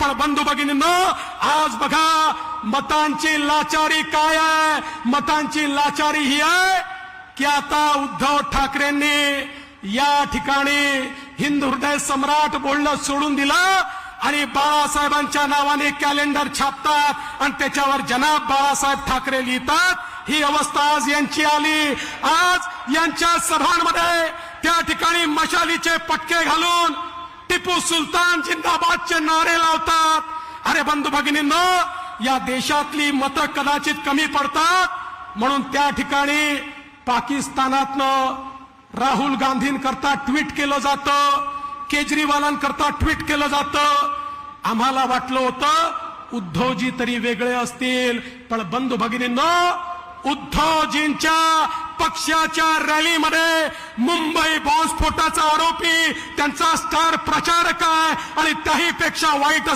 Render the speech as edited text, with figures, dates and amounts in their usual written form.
पण बंधू भगिनींनो, आज बघा मतांची लाचारी काय आहे. मतांची लाचारी ही आहे की आता उद्धव ठाकरेंनी या ठिकाणी हिंद हृदय सम्राट बोलणं सोडून दिलं आणि बाळासाहेबांच्या नावाने कॅलेंडर छापतात आणि त्याच्यावर जनाब बाळासाहेब ठाकरे लिहितात. ही अवस्था आज यांची आली. आज यांच्या सभांमध्ये त्या ठिकाणी मशालीचे पटके घालून टिपू सुलतान जिंदाबादचे नारे लावतात. अरे बंधू भगिनींनो, या देशातली मतं कदाचित कमी पडतात म्हणून त्या ठिकाणी पाकिस्तानातनं राहुल गांधींकरता ट्विट केलं जातं, केजरीवालांकरता ट्विट केलं जातं. आम्हाला वाटलं होतं उद्धवजी तरी वेगळे असतील, पण बंधू भगिनींनो, उद्धवजींच्या पक्षाच्या रॅलीमध्ये मुंबई बॉम्बस्फोटाचा आरोपी त्यांचा स्टार प्रचारक आहे आणि त्याहीपेक्षा वाईट असा